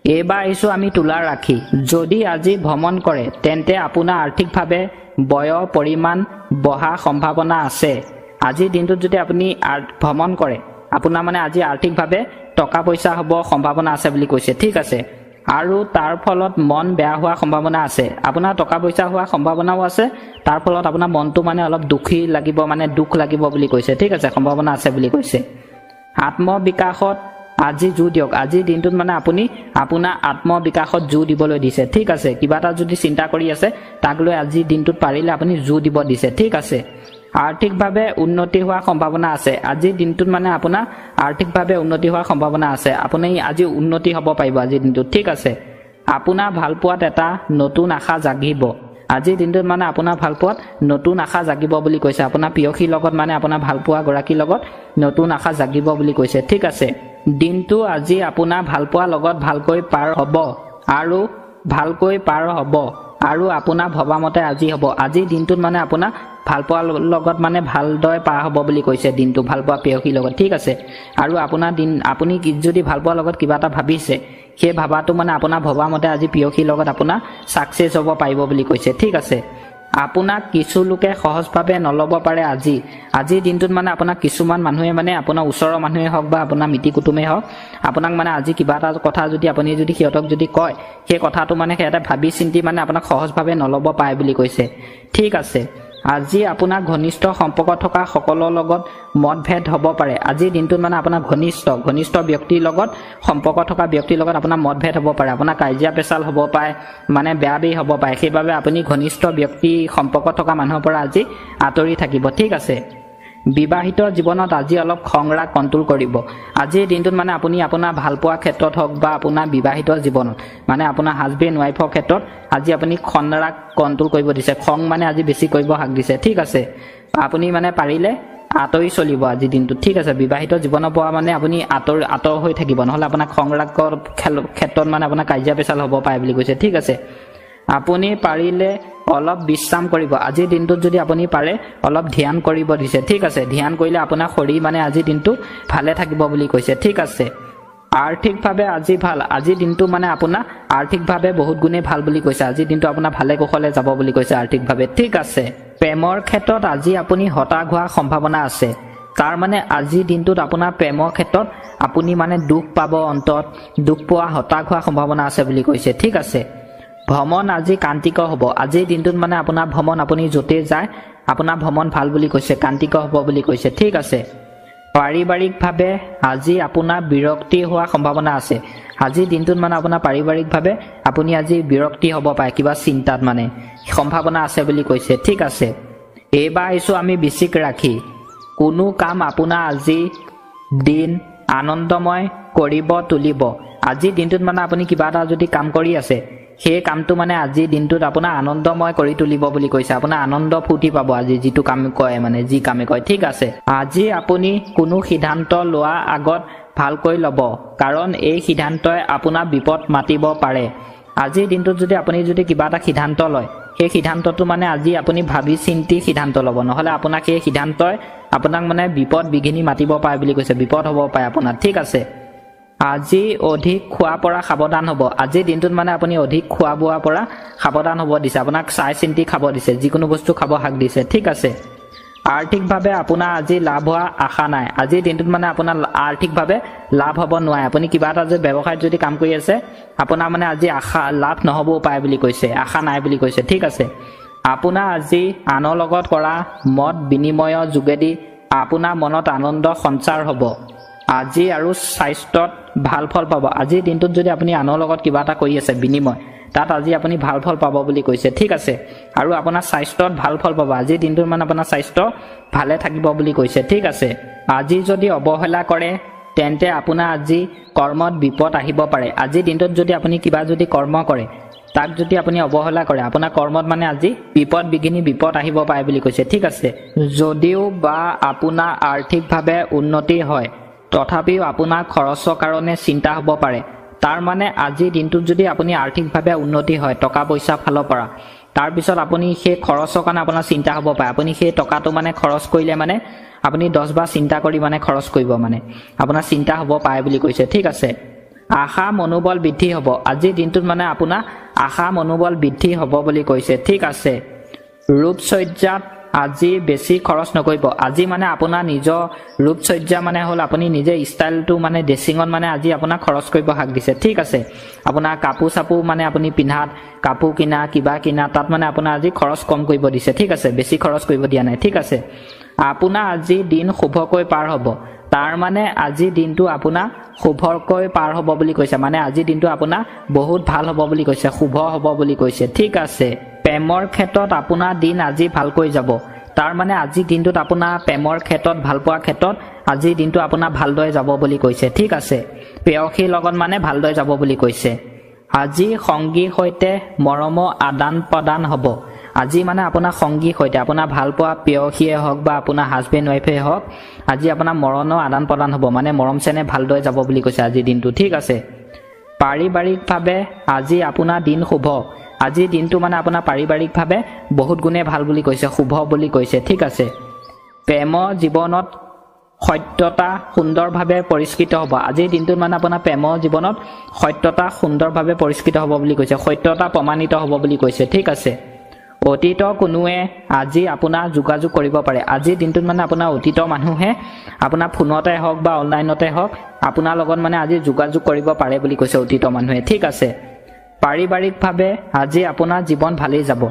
এইবাৰ আহিছোঁ আমি তুলাৰ ৰাশি যদি আজি ভ্ৰমণ কৰে তেন্তে আপোনাৰ আৰ্থিকভাৱে ব্যয়ৰ পৰিমাণ বঢ়াৰ সম্ভাৱনা আছে আজিৰ দিনটোত যদি আপুনি ভ্ৰমণ কৰে আপোনাৰ মানে আজি আৰ্থিকভাৱে টকা পইচা হ'ব সম্ভাৱনা আছে বুলি কৈছে ঠিক আছে আৰু তাৰ ফলত মন বেয়া হোৱাৰ সম্ভাৱনা আছে আপোনাৰ টকা পইচা হোৱাৰ সম্ভাৱনাও আছে তাৰ ফলত আপোনাৰ মনটো মানে অলপ দুখী লাগিব মানে দুখ লাগিব বুলি কৈছে ঠিক আছে সম্ভাৱনা আছে বুলি কৈছে আত্মবিকাশত আজি জোৰ দিয়ক আজিৰ দিনটোত মানে আপুনি আপোনাৰ আত্মবিকাশত জোৰ দিবলৈ দিছে ঠিক আছে কিবা এটা যদি চিন্তা কৰি আছে তাক লৈ আজিৰ দিনটোত পাৰিলে আপুনি জোৰ দিব দিছে ঠিক আছে আৰ্থিকভাৱে উন্নতি হোৱাৰ সম্ভাৱনা আছে আজিৰ দিনটোত মানে আপোনাৰ আৰ্থিকভাৱে উন্নতি হোৱাৰ সম্ভাৱনা আছে আপুনি আজি উন্নতি হ'ব পাৰিব আজিৰ দিনটোত ঠিক আছে আপোনাৰ ভালপোৱাত এটা নতুন আশা জাগিব আজিৰ দিনটোত মানে আপোনাৰ ভালপোৱাত নতুন আশা জাগিব বুলি কৈছে আপোনাৰ প্ৰিয়সীৰ লগত মানে আপোনাৰ ভালপোৱা গৰাকীৰ লগত নতুন আশা জাগিব বুলি কৈছে ঠিক আছে দিনটো আজি আপোনাৰ ভালপোৱাৰ লগত ভালকৈ পাৰ হ'ব আৰু ভালকৈ পাৰ হ'ব আৰু আপোনাৰ ভবামতে আজি হ'ব আজিৰ দিনটোত মানে আপোনাৰ ভালপোৱাৰ লগত মানে ভালদৰে পাৰ হ'ব বুলি কৈছে দিনটো ভালপোৱা প্ৰিয়সীৰ লগত ঠিক আছে আৰু আপোনাৰ দিন আপুনি যদি ভালপোৱাৰ লগত কিবা এটা ভাবিছে সেই ভাবাটো মানে আপোনাৰ ভবামতে আজি প্ৰিয়সীৰ লগত আপোনাৰ ছাকচেছ হ'ব পাৰিব বুলি কৈছে ঠিক আছে আপোনাক কিছু লোকে সহজভাৱে নল'ব পাৰে আজিৰ দিনটোত মানে আপোনাক কিছুমান মানুহে মানে আপোনাৰ ওচৰৰ মানুহে হওক বা আপোনাৰ মিতি কুটুমেই হওক আপোনাক মানে আজি কিবা এটা কথা যদি আপুনি যদি সিহঁতক যদি কয় সেই কথাটো মানে সিহঁতে ভাবি চিন্তি মানে আপোনাক সহজভাৱে নল'ব পাৰে বুলি কৈছে ঠিক আছে আজি আপোনাৰ ঘনিষ্ঠ সম্পৰ্ক থকা সকলৰ লগত মতভেদ হ'ব পাৰে আজিৰ দিনটোত মানে আপোনাৰ ঘনিষ্ঠ ব্যক্তিৰ লগত সম্পৰ্ক থকা ব্যক্তিৰ লগত আপোনাৰ মতভেদ হ'ব পাৰে আপোনাৰ কাজিয়া পেচাল হ'ব পাৰে মানে বেয়া বেই হ'ব পাৰে সেইবাবে আপুনি ঘনিষ্ঠ ব্যক্তি সম্পৰ্ক থকা মানুহৰ পৰা আজি আঁতৰি থাকিব ঠিক আছে বিবাহিত জীৱনত আজি অলপ খংৰাগ কণ্ট্ৰোল কৰিব আজিৰ দিনটোত মানে আপুনি আপোনাৰ ভালপোৱা ক্ষেত্ৰত হওক বা আপোনাৰ বিবাহিত জীৱনত মানে আপোনাৰ হাজবেণ্ড ৱাইফৰ ক্ষেত্ৰত আজি আপুনি খংৰাগ কণ্ট্ৰোল কৰিব দিছে খং মানে আজি বেছি কৰিব হাক দিছে ঠিক আছে আপুনি মানে পাৰিলে আঁতৰি চলিব আজিৰ দিনটোত ঠিক আছে বিবাহিত জীৱনৰ পৰা মানে আপুনি আঁতৰ হৈ থাকিব নহ'লে আপোনাৰ খংৰাগৰ ক্ষেত্ৰত মানে আপোনাৰ কাজিয়া পেচাল হ'ব পাৰে বুলি কৈছে ঠিক আছে আপুনি পাৰিলে অলপ বিশ্ৰাম কৰিব আজিৰ দিনটোত যদি আপুনি পাৰে অলপ ধ্যান কৰিব দিছে ঠিক আছে ধ্যান কৰিলে আপোনাৰ শৰীৰ মানে আজিৰ দিনটো ভালে থাকিব বুলি কৈছে ঠিক আছে আৰ্থিকভাৱে আজি ভাল আজিৰ দিনটো মানে আপোনাৰ আৰ্থিকভাৱে বহুত গুণে ভাল বুলি কৈছে আজিৰ দিনটো আপোনাৰ ভালে কুশলে যাব বুলি কৈছে আৰ্থিকভাৱে ঠিক আছে প্ৰেমৰ ক্ষেত্ৰত আজি আপুনি হতাশ হোৱাৰ সম্ভাৱনা আছে তাৰ মানে আজিৰ দিনটোত আপোনাৰ প্ৰেমৰ ক্ষেত্ৰত আপুনি মানে দুখ পাব অন্তত দুখ পোৱা হতাশ হোৱাৰ সম্ভাৱনা আছে বুলি কৈছে ঠিক আছে ভ্ৰমণ আজি কান্তিকৰ হ'ব আজিৰ দিনটোত মানে আপোনাৰ ভ্ৰমণ আপুনি য'তেই যায় আপোনাৰ ভ্ৰমণ ভাল বুলি কৈছে কান্তিকৰ হ'ব বুলি কৈছে ঠিক আছে পাৰিবাৰিকভাৱে আজি আপোনাৰ বিৰক্তি হোৱা সম্ভাৱনা আছে আজি দিনটোত মানে আপোনাৰ পাৰিবাৰিকভাৱে আপুনি আজি বিৰক্তি হ'ব পাৰে কিবা চিন্তাত মানে সম্ভাৱনা আছে বুলি কৈছে ঠিক আছে এইবাৰ আহিছোঁ আমি বিচিক ৰাখি কোনো কাম আপোনাৰ আজি দিন আনন্দময় কৰিব তুলিব আজি দিনটোত মানে আপুনি কিবা এটা যদি কাম কৰি আছে সেই কামটো মানে আজি দিনটোত আপোনাৰ আনন্দময় কৰি তুলিব বুলি কৈছে আপোনাৰ আনন্দ ফূৰ্তি পাব আজি যিটো কাম কয় মানে যি কামে কয় ঠিক আছে আজি আপুনি কোনো সিদ্ধান্ত লোৱা আগত ভালকৈ ল'ব কাৰণ এই সিদ্ধান্তই আপোনাৰ বিপদ মাতিব পাৰে আজি দিনটোত যদি আপুনি যদি কিবা এটা সিদ্ধান্ত লয় সেই সিদ্ধান্তটো মানে আজি আপুনি ভাবি চিন্তি সিদ্ধান্ত ল'ব নহলে আপোনাক সেই সিদ্ধান্তই আপোনাক মানে বিপদ বিঘিনি মাতিব পাৰে বুলি কৈছে বিপদ হ'ব পাৰে আপোনাৰ ঠিক আছে আজি অধিক খোৱা পৰা সাৱধান হ'ব আজি দিনটোত মানে আপুনি অধিক খোৱা বোৱাৰ পৰা সাৱধান হ'ব দিছে আপোনাক চাই চিন্তি খাব দিছে যিকোনো বস্তু খাব হাক দিছে ঠিক আছে আৰ্থিকভাৱে আপোনাৰ আজি লাভ হোৱা আশা নাই আজি দিনটোত মানে আপোনাৰ আৰ্থিকভাৱে লাভ হ'ব নোৱাৰে আপুনি কিবা এটা যদি ব্যৱসায়ত যদি কাম কৰি আছে আপোনাৰ মানে আজি আশা লাভ নহ'বও পাৰে বুলি কৈছে আশা নাই বুলি কৈছে ঠিক আছে আপোনাৰ আজি আনৰ লগত কৰা মত বিনিময়ৰ যোগেদি আপোনাৰ মনত আনন্দ সঞ্চাৰ হ'ব আজি আৰু স্বাস্থ্যত ভাল ফল পাব আজি দিনটোত যদি আপুনি আনৰ লগত কিবা এটা কৰি আছে বিনিময় তাত আজি আপুনি ভাল ফল পাব বুলি কৈছে ঠিক আছে আৰু আপোনাৰ স্বাস্থ্যত ভাল ফল পাব আজি দিনটোত মানে আপোনাৰ স্বাস্থ্য ভালে থাকিব বুলি কৈছে ঠিক আছে আজি যদি অৱহেলা কৰে তেন্তে আপোনাৰ আজি কৰ্মত বিপদ আহিব পাৰে আজি দিনটোত যদি আপুনি কিবা যদি কৰ্ম কৰে তাক যদি আপুনি অৱহেলা কৰে আপোনাৰ কৰ্মত মানে আজি বিপদ বিঘিনি বিপদ আহিব পাৰে বুলি কৈছে ঠিক আছে যদিও বা আপোনাৰ আৰ্থিকভাৱে উন্নতি হয় তথাপিও আপোনাৰ খৰচৰ কাৰণে চিন্তা হ'ব পাৰে তাৰ মানে আজি দিনটোত যদি আপুনি আৰ্থিকভাৱে উন্নতি হয় টকা পইচা ফালৰ পৰা তাৰ পিছত আপুনি সেই খৰচৰ কাৰণে আপোনাৰ চিন্তা হ'ব পাৰে আপুনি সেই টকাটো মানে খৰচ কৰিলে মানে আপুনি 10 বাৰ চিন্তা কৰি মানে খৰচ কৰিব মানে আপোনাৰ চিন্তা হ'ব পাৰে বুলি কৈছে ঠিক আছে আশা মনোবল বৃদ্ধি হ'ব আজি দিনটোত মানে আপোনাৰ আশা মনোবল বৃদ্ধি হ'ব বুলি কৈছে ঠিক আছে ৰূপচৰ্যাত আজি বেছি খৰচ নকৰিব আজি মানে আপোনাৰ নিজৰ ৰূপচৰ্যা মানে হ'ল আপুনি নিজে ষ্টাইলটো মানে ড্ৰেছিঙত মানে আজি আপোনাক খৰচ কৰিব হাক দিছে ঠিক আছে আপোনাৰ কাপোৰ চাপোৰ মানে আপুনি পিন্ধাত কাপোৰ কিনা কিবা কিনা তাত মানে আপোনাৰ আজি খৰচ কম কৰিব দিছে ঠিক আছে বেছি খৰচ কৰিব দিয়া নাই ঠিক আছে আপোনাৰ আজি দিন শুভকৈ পাৰ হ'ব তাৰ মানে আজি দিনটো আপোনাৰ শুভকৈ পাৰ হ'ব বুলি কৈছে মানে আজি দিনটো আপোনাৰ বহুত ভাল হ'ব বুলি কৈছে শুভ হ'ব বুলি কৈছে ঠিক আছে প্ৰেমৰ ক্ষেত্ৰত আপোনাৰ দিন আজি ভালকৈ যাব তাৰ মানে আজি দিনটোত আপোনাৰ প্ৰেমৰ ক্ষেত্ৰত ভাল পোৱা ক্ষেত্ৰত আজি দিনটো আপোনাৰ ভালদৰে যাব বুলি কৈছে ঠিক আছে প্ৰেয়সীৰ লগত মানে ভালদৰে যাব বুলি কৈছে আজি সংগীৰ সৈতে মৰমৰ আদান প্ৰদান হ'ব আজি মানে আপোনাৰ সংগীৰ সৈতে আপোনাৰ ভাল পোৱা প্ৰেয়সীয়ে হওক বা আপোনাৰ হাজবেণ্ড ৱাইফে হওক আজি আপোনাৰ মৰণৰ আদান প্ৰদান হ'ব মানে মৰম চেনে ভালদৰে যাব বুলি কৈছে আজি দিনটো ঠিক আছে পাৰিবাৰিকভাৱে আজি আপোনাৰ দিন শুভ আজি দিনটো মানে আপোনাৰ পাৰিবাৰিকভাৱে বহুত গুণে ভাল বুলি কৈছে শুভ বুলি কৈছে ঠিক আছে প্ৰেমৰ জীৱনত সত্যতা সুন্দৰভাৱে পৰিস্কৃত হ'ব আজিৰ দিনটোত মানে আপোনাৰ প্ৰেমৰ জীৱনত সত্যতা সুন্দৰভাৱে পৰিস্কৃত হ'ব বুলি কৈছে সত্যতা প্ৰমাণিত হ'ব বুলি কৈছে ঠিক আছে অতীতৰ কোনোৱে আজি আপোনাৰ যোগাযোগ কৰিব পাৰে আজিৰ দিনটোত মানে আপোনাৰ অতীতৰ মানুহে আপোনাৰ ফোনতে হওক বা অনলাইনতে হওক আপোনাৰ লগত মানে আজি যোগাযোগ কৰিব পাৰে বুলি কৈছে অতীতৰ মানুহে ঠিক আছে পাৰিবাৰিকভাৱে আজি আপোনাৰ জীৱন ভালেই যাব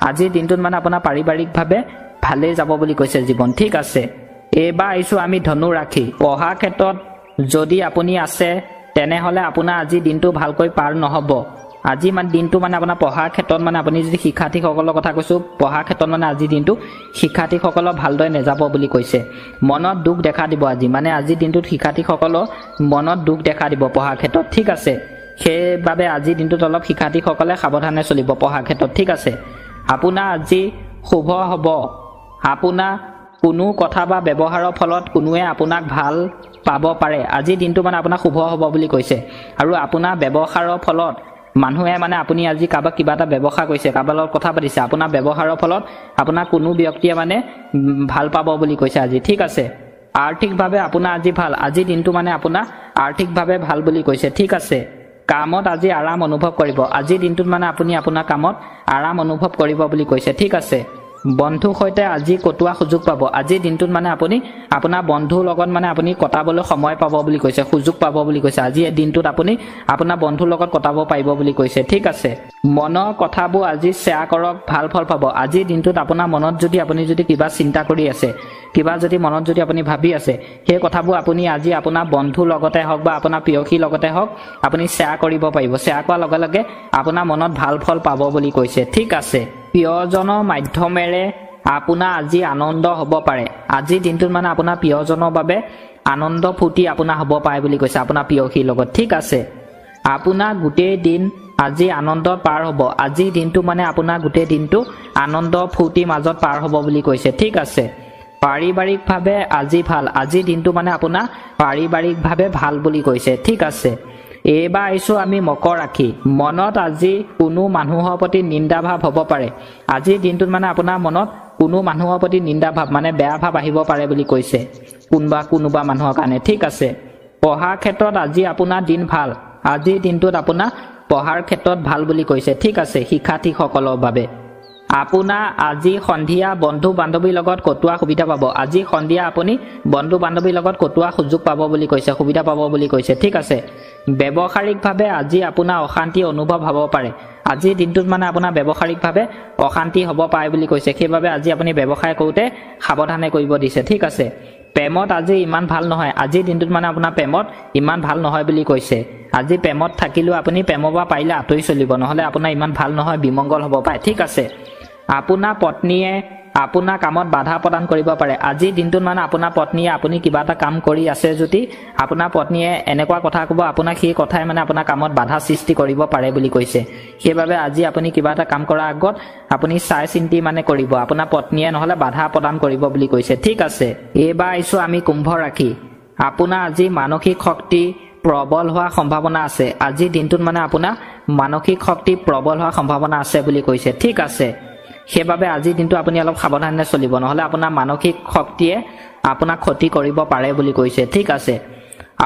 আজিৰ দিনটোত মানে আপোনাৰ পাৰিবাৰিকভাৱে ভালেই যাব বুলি কৈছে জীৱন ঠিক আছে এইবাৰ আহিছোঁ আমি ধনু ৰাখি পঢ়া ক্ষেত্ৰত যদি আপুনি আছে তেনেহ'লে আপোনাৰ আজি দিনটো ভালকৈ পাৰ নহ'ব আজি মানে দিনটো মানে আপোনাৰ পঢ়াৰ ক্ষেত্ৰত মানে আপুনি যদি শিক্ষাৰ্থীসকলৰ কথা কৈছোঁ পঢ়াৰ ক্ষেত্ৰত মানে আজি দিনটো শিক্ষাৰ্থীসকলৰ ভালদৰে নেযাব বুলি কৈছে মনত দুখ দেখা দিব আজি মানে আজিৰ দিনটোত শিক্ষাৰ্থীসকলৰ মনত দুখ দেখা দিব পঢ়াৰ ক্ষেত্ৰত ঠিক আছে সেইবাবে আজি দিনটোত অলপ শিক্ষাৰ্থীসকলে সাৱধানে চলিব পঢ়াৰ ক্ষেত্ৰত ঠিক আছে আপোনাৰ আজি শুভ হ'ব আপোনাৰ কোনো কথা বা ব্যৱহাৰৰ ফলত কোনোৱে আপোনাক ভাল পাব পাৰে আজি দিনটো মানে আপোনাৰ শুভ হ'ব বুলি কৈছে আৰু আপোনাৰ ব্যৱহাৰৰ ফলত মানুহে মানে আপুনি আজি কাৰোবাক কিবা এটা ব্যৱসায় কৰিছে কাৰোবাৰ লগত কথা পাতিছে আপোনাৰ ব্যৱহাৰৰ ফলত আপোনাৰ কোনো ব্যক্তিয়ে মানে ভাল পাব বুলি কৈছে আজি ঠিক আছে আৰ্থিকভাৱে আপোনাৰ আজি ভাল আজি দিনটো মানে আপোনাৰ আৰ্থিকভাৱে ভাল বুলি কৈছে ঠিক আছে কামত আজি আৰাম অনুভৱ কৰিব আজি দিনটোত মানে আপুনি আপোনাৰ কামত আৰাম অনুভৱ কৰিব বুলি কৈছে ঠিক আছে বন্ধুৰ সৈতে আজি কটোৱা সুযোগ পাব আজি দিনটোত মানে আপুনি আপোনাৰ বন্ধুৰ লগত মানে আপুনি কটাবলৈ সময় পাব বুলি কৈছে সুযোগ পাব বুলি কৈছে আজি দিনটোত আপুনি আপোনাৰ বন্ধুৰ লগত কটাব পাৰিব বুলি কৈছে ঠিক আছে মনৰ কথাবোৰ আজি শ্বেয়াৰ কৰক ভাল ফল পাব আজি দিনটোত আপোনাৰ মনত যদি আপুনি যদি কিবা চিন্তা কৰি আছে কিবা যদি মনত যদি আপুনি ভাবি আছে সেই কথাবোৰ আপুনি আজি আপোনাৰ বন্ধুৰ লগতে হওক বা আপোনাৰ প্ৰিয়সীৰ লগতে হওক আপুনি শ্বেয়াৰ কৰিব পাৰিব শ্বেয়াৰ কৰাৰ লগে লগে আপোনাৰ মনত ভাল ফল পাব বুলি কৈছে ঠিক আছে প্ৰিয়জনৰ মাধ্যমেৰে আপোনাৰ আজি আনন্দ হ'ব পাৰে আজি দিনটোত মানে আপোনাৰ প্ৰিয়জনৰ বাবে আনন্দ ফূৰ্তি আপোনাৰ হ'ব পাৰে বুলি কৈছে আপোনাৰ প্ৰিয়সীৰ লগত ঠিক আছে আপোনাৰ গোটেই দিন আজি আনন্দত পাৰ হ'ব আজি দিনটো মানে আপোনাৰ গোটেই দিনটো আনন্দ ফূৰ্তিৰ মাজত পাৰ হ'ব বুলি কৈছে ঠিক আছে পাৰিবাৰিকভাৱে আজি ভাল আজি দিনটো মানে আপোনাৰ পাৰিবাৰিকভাৱে ভাল বুলি কৈছে ঠিক আছে এইবাৰ আহিছোঁ আমি মকৰ ৰাশি মনত আজি কোনো মানুহৰ প্ৰতি নিন্দা ভাৱ হ'ব পাৰে আজি দিনটোত মানে আপোনাৰ মনত কোনো মানুহৰ প্ৰতি নিন্দা ভাৱ মানে বেয়া ভাৱ আহিব পাৰে বুলি কৈছে কোনোবা মানুহৰ কাৰণে ঠিক আছে পঢ়াৰ ক্ষেত্ৰত আজি আপোনাৰ দিন ভাল আজি দিনটোত আপোনাৰ পঢ়াৰ ক্ষেত্ৰত ভাল বুলি কৈছে ঠিক আছে শিক্ষাৰ্থীসকলৰ বাবে আপোনাৰ আজি সন্ধিয়া বন্ধু বান্ধৱীৰ লগত কটোৱা সুবিধা পাব আজি সন্ধিয়া আপুনি বন্ধু বান্ধৱীৰ লগত কটোৱা সুযোগ পাব বুলি কৈছে সুবিধা পাব বুলি কৈছে ঠিক আছে ব্যৱসায়িকভাৱে আজি আপোনাৰ অশান্তি অনুভৱ হ'ব পাৰে আজি দিনটোত মানে আপোনাৰ ব্যৱসায়িকভাৱে অশান্তি হ'ব পাৰে বুলি কৈছে সেইবাবে আজি আপুনি ব্যৱসায় কৰোঁতে সাৱধানে কৰিব দিছে ঠিক আছে প্ৰেমত আজি ইমান ভাল নহয় আজি দিনটোত মানে আপোনাৰ প্ৰেমত ইমান ভাল নহয় বুলি কৈছে আজি প্ৰেমত থাকিলেও আপুনি প্ৰেমৰ পৰা পাৰিলে আঁতৰি চলিব নহ'লে আপোনাৰ ইমান ভাল নহয় বিমংগল হ'ব পাৰে ঠিক আছে আপোনাৰ পত্নীয়ে আপোনাৰ কামত বাধা প্ৰদান কৰিব পাৰে আজি দিনটোত মানে আপোনাৰ পত্নীয়ে আপুনি কিবা এটা কাম কৰি আছে যদি আপোনাৰ পত্নীয়ে এনেকুৱা কথা ক'ব আপোনাক সেই কথাই মানে আপোনাৰ কামত বাধা সৃষ্টি কৰিব পাৰে বুলি কৈছে সেইবাবে আজি আপুনি কিবা এটা কাম কৰাৰ আগত আপুনি চাই চিন্তি মানে কৰিব আপোনাৰ পত্নীয়ে নহ'লে বাধা প্ৰদান কৰিব বুলি কৈছে ঠিক আছে এইবাৰ আহিছোঁ আমি কুম্ভ ৰাশি আপোনাৰ আজি মানসিক শক্তি প্ৰবল হোৱাৰ সম্ভাৱনা আছে আজি দিনটোত মানে আপোনাৰ মানসিক শক্তি প্ৰবল হোৱাৰ সম্ভাৱনা আছে বুলি কৈছে ঠিক আছে সেইবাবে আজি দিনটো আপুনি অলপ সাৱধানে চলিব নহ'লে আপোনাৰ মানসিক শক্তিয়ে আপোনাক ক্ষতি কৰিব পাৰে বুলি কৈছে ঠিক আছে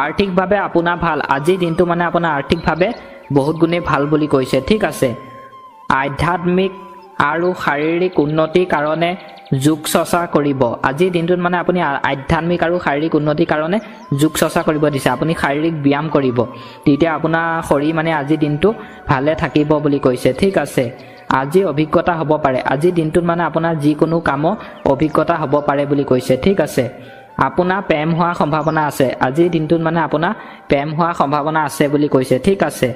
আৰ্থিকভাৱে আপোনাৰ ভাল আজি দিনটো মানে আপোনাৰ আৰ্থিকভাৱে বহুত গুণে ভাল বুলি কৈছে ঠিক আছে আধ্যাত্মিক আৰু শাৰীৰিক উন্নতিৰ কাৰণে যোগ চৰ্চা কৰিব আজি দিনটোত মানে আপুনি আধ্যাত্মিক আৰু শাৰীৰিক উন্নতিৰ কাৰণে যোগ চৰ্চা কৰিব দিছে আপুনি শাৰীৰিক ব্যায়াম কৰিব তেতিয়া আপোনাৰ শৰীৰ মানে আজি দিনটো ভালে থাকিব বুলি কৈছে ঠিক আছে আজি অভিজ্ঞতা হ'ব পাৰে আজি দিনটোত মানে আপোনাৰ যিকোনো কামৰ অভিজ্ঞতা হ'ব পাৰে বুলি কৈছে ঠিক আছে আপোনাৰ প্ৰেম হোৱাৰ সম্ভাৱনা আছে আজি দিনটোত মানে আপোনাৰ প্ৰেম হোৱাৰ সম্ভাৱনা আছে বুলি কৈছে ঠিক আছে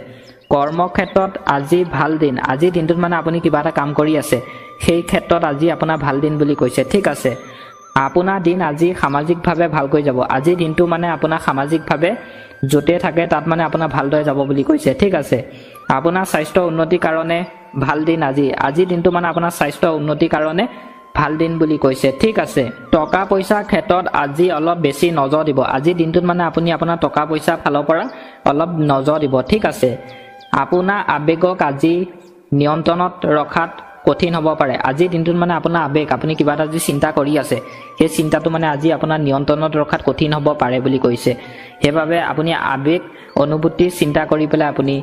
কৰ্মক্ষেত্ৰত আজি ভাল দিন আজি দিনটোত মানে আপুনি কিবা এটা কাম কৰি আছে সেই ক্ষেত্ৰত আজি আপোনাৰ ভাল দিন বুলি কৈছে ঠিক আছে আপোনাৰ দিন আজি সামাজিকভাৱে ভালকৈ যাব আজি দিনটো মানে আপোনাৰ সামাজিকভাৱে য'তে থাকে তাত মানে আপোনাৰ ভালদৰে যাব বুলি কৈছে ঠিক আছে আপোনাৰ স্বাস্থ্য উন্নতিৰ কাৰণে ভাল দিন আজি দিনটো মানে আপোনাৰ স্বাস্থ্য উন্নতিৰ কাৰণে ভাল দিন বুলি কৈছে ঠিক আছে টকা পইচাৰ ক্ষেত্ৰত আজি অলপ বেছি নজৰ দিব আজি দিনটোত মানে আপুনি আপোনাৰ টকা পইচা ফালৰ পৰা অলপ নজৰ দিব ঠিক আছে আপোনাৰ আৱেগক আজি নিয়ন্ত্ৰণত ৰখাত কঠিন হ'ব পাৰে আজি দিনটোত মানে আপোনাৰ আৱেগ আপুনি কিবা এটা যদি চিন্তা কৰি আছে সেই চিন্তাটো মানে আজি আপোনাৰ নিয়ন্ত্ৰণত ৰখাত কঠিন হ'ব পাৰে বুলি কৈছে সেইবাবে আপুনি আৱেগ অনুভূতি চিন্তা কৰি পেলাই আপুনি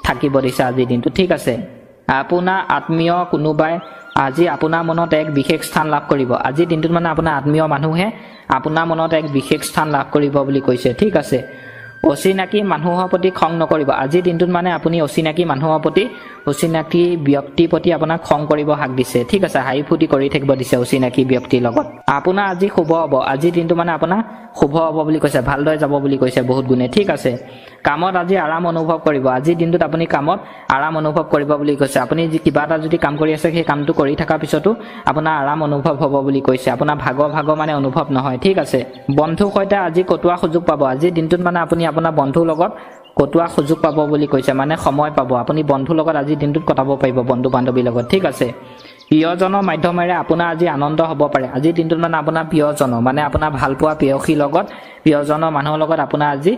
থাকিব দিছে আজি দিনটো ঠিক আছে আপোনাৰ আত্মীয় কোনোবাই আজি আপোনাৰ মনত এক বিশেষ স্থান লাভ কৰিব আজি দিনটোত মানে আপোনাৰ আত্মীয় মানুহে আপোনাৰ মনত এক বিশেষ স্থান লাভ কৰিব বুলি কৈছে ঠিক আছে অচিনাকি মানুহৰ প্ৰতি খং নকৰিব আজি দিনটোত মানে আপুনি অচিনাকি মানুহৰ প্ৰতি অচিনাকি ব্যক্তিৰ প্ৰতি আপোনাক খং কৰিব হাক দিছে ঠিক আছে হাঁহি ফূৰ্তি কৰি থাকিব দিছে অচিনাকি ব্যক্তিৰ লগত আপোনাৰ আজি শুভ হ'ব আজি দিনটো মানে আপোনাৰ শুভ হ'ব বুলি কৈছে ভালদৰে যাব বুলি কৈছে বহুত গুণে ঠিক আছে কামত আজি আৰাম অনুভৱ কৰিব আজি দিনটোত আপুনি কামত আৰাম অনুভৱ কৰিব বুলি কৈছে আপুনি যি কিবা এটা যদি কাম কৰি আছে সেই কামটো কৰি থকাৰ পিছতো আপোনাৰ আৰাম অনুভৱ হ'ব বুলি কৈছে আপোনাৰ ভাগৰ মানে অনুভৱ নহয় ঠিক আছে বন্ধুৰ সৈতে আজি কটোৱা সুযোগ পাব আজি দিনটোত মানে আপুনি আপোনাৰ বন্ধুৰ লগত কটোৱা সুযোগ পাব বুলি কৈছে মানে সময় পাব আপুনি বন্ধুৰ লগত আজি দিনটোত কটাব পাৰিব বন্ধু বান্ধৱীৰ লগত ঠিক আছে প্ৰিয়জনৰ মাধ্যমেৰে আপোনাৰ আজি আনন্দ হ'ব পাৰে আজি দিনটোত মানে আপোনাৰ প্ৰিয়জনৰ মানে আপোনাৰ ভালপোৱা প্ৰেয়সীৰ লগত প্ৰিয়জনৰ মানুহৰ লগত আপোনাৰ আজি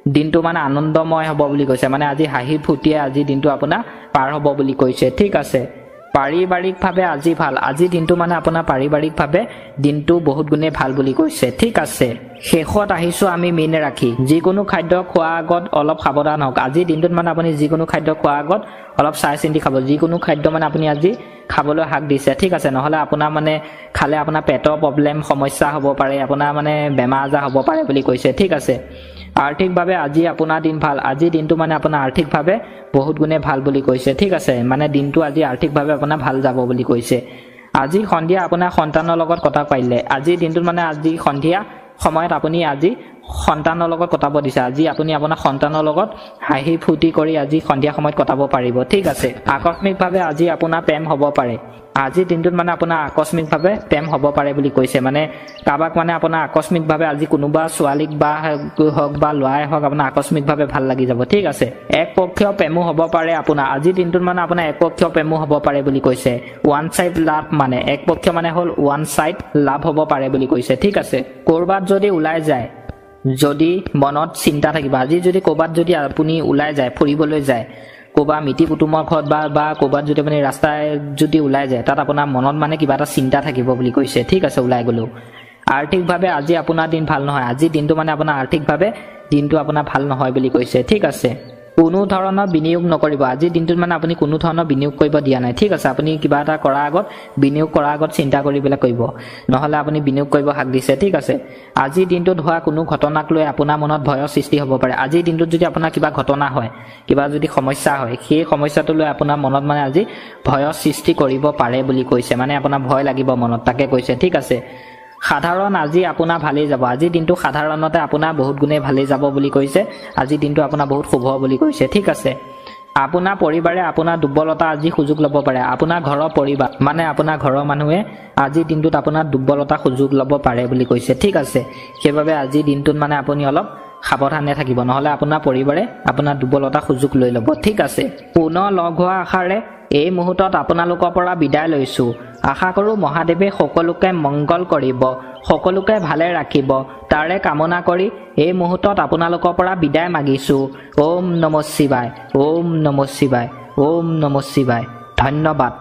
দিনটো মানে আনন্দময় হ'ব বুলি কৈছে মানে আজি হাঁহি ফূৰ্তিয়ে আজি দিনটো আপোনাৰ পাৰ হ'ব বুলি কৈছে ঠিক আছে পাৰিবাৰিকভাৱে আজি ভাল আজি দিনটো মানে আপোনাৰ পাৰিবাৰিকভাৱে দিনটো বহুত গুণে ভাল বুলি কৈছে ঠিক আছে শেষত আহিছো আমি মীন ৰাখি যিকোনো খাদ্য খোৱাৰ আগত অলপ সাৱধান হওক আজি দিনটোত মানে আপুনি যিকোনো খাদ্য খোৱাৰ আগত অলপ চাই চিন্তি খাব যিকোনো খাদ্য মানে আপুনি আজি খাবলৈ হাক দিছে ঠিক আছে নহলে আপোনাৰ মানে খালে আপোনাৰ পেটৰ প্ৰব্লেম সমস্যা হ'ব পাৰে আপোনাৰ মানে বেমাৰ আজাৰ হ'ব পাৰে বুলি কৈছে ঠিক আছে আৰ্থিকভাৱে আজি আপোনাৰ দিন ভাল আজি দিনটো মানে আপোনাৰ আৰ্থিকভাৱে বহুত গুণে ভাল বুলি কৈছে ঠিক আছে মানে দিনটো আজি আৰ্থিকভাৱে আপোনাৰ ভাল যাব বুলি কৈছে আজি সন্ধিয়া আপোনাৰ সন্তানৰ লগত কথা পাতিলে আজি দিনটোত মানে আজি সন্ধিয়া সময়ত আপুনি আজি সন্তানৰ লগত কটাব দিছে আজি আপুনি আপোনাৰ সন্তানৰ লগত হাঁহি ফূৰ্তি কৰি আজি সন্ধিয়া সময়ত কটাব পাৰিব ঠিক আছে আকস্মিকভাৱে আজি আপোনাৰ প্ৰেম হ'ব পাৰে আজি দিনটোত মানে আপোনাৰ আকস্মিকভাৱে প্ৰেম হ'ব পাৰে বুলি কৈছে মানে কাবাক মানে আপোনাৰ আকস্মিকভাৱে আজি কোনোবা ছোৱালীক বা হওক বা ল'ৰাই হওক আপোনাৰ আকস্মিকভাৱে ভাল লাগি যাব ঠিক আছে একপক্ষীয় প্ৰেমো হ'ব পাৰে আপোনাৰ আজি দিনটোত মানে আপোনাৰ একপক্ষীয় প্ৰেমো হ'ব পাৰে বুলি কৈছে ওৱান সাইড লাভ মানে একপক্ষীয় মানে হ'ল ওৱান সাইড লাভ হ'ব পাৰে বুলি কৈছে ঠিক আছে কৰবাত যদি ওলাই যায় যদি মনত চিন্তা থাকিব আজি যদি কৰবাত যদি আপুনি ওলাই যায় ফুৰিবলৈ যায় কোবা মিতি কুটুমৰ ঘৰত বা কোবাত যদি আপুনি ৰাস্তায় যদি ওলাই যায় তাত আপোনাৰ মনত মানে কিবা এটা চিন্তা থাকিব বুলি কৈছে ঠিক আছে ওলাই গ'লো আৰ্থিকভাৱে আজি আপোনাৰ দিন ভাল নহয় আজি দিনটো মানে আপোনাৰ আৰ্থিকভাৱে দিনটো আপোনাৰ ভাল নহয় বুলি কৈছে ঠিক আছে কোনো ধৰণৰ বিনিয়োগ নকৰিব আজি দিনটোত মানে আপুনি কোনো ধৰণৰ বিনিয়োগ কৰিব দিয়া নাই ঠিক আছে আপুনি কিবা এটা কৰাৰ আগত বিনিয়োগ কৰাৰ আগত চিন্তা কৰি পেলাই কৰিব নহলে আপুনি বিনিয়োগ কৰিব হাক দিছে ঠিক আছে আজি দিনটোত হোৱা কোনো ঘটনাক লৈ আপোনাৰ মনত ভয়ৰ সৃষ্টি হ'ব পাৰে আজি দিনটোত যদি আপোনাৰ কিবা ঘটনা হয় কিবা যদি সমস্যা হয় সেই সমস্যাটো লৈ আপোনাৰ মনত মানে আজি ভয়ৰ সৃষ্টি কৰিব পাৰে বুলি কৈছে মানে আপোনাৰ ভয় লাগিব মনত তাকে কৈছে ঠিক আছে সাধাৰণ আজি আপোনাৰ ভালেই যাব আজি দিনটো সাধাৰণতে আপোনাৰ বহুত গুণে ভালেই যাব বুলি কৈছে আজি দিনটো আপোনাৰ বহুত শুভ বুলি কৈছে ঠিক আছে আপোনাৰ পৰিবাৰে আপোনাৰ দুৰ্বলতা আজি সুযোগ ল'ব পাৰে আপোনাৰ ঘৰৰ পৰিবাৰ মানে আপোনাৰ ঘৰৰ মানুহে আজি দিনটোত আপোনাৰ দুৰ্বলতা সুযোগ ল'ব পাৰে বুলি কৈছে ঠিক আছে সেইবাবে আজি দিনটোত মানে আপুনি অলপ সাৱধানে থাকিব নহলে আপোনাৰ পৰিবাৰে আপোনাৰ দুৰ্বলতা সুযোগ লৈ ল'ব ঠিক আছে পুনৰ লগ হোৱা আশাৰে এই মুহূৰ্তত আপোনালোকৰ পৰা বিদায় লৈছো আশা কৰো মহাদেৱে সকলোকে মংগল কৰিব সকলোকে ভালে ৰাখিব তাৰে কামনা কৰি এই মুহূৰ্তত আপোনালোকৰ পৰা বিদায় মাগিছো ওম নমঃ শিৱায় ওম নমঃ শিৱায় ওম নমঃ শিৱায় ধন্যবাদ।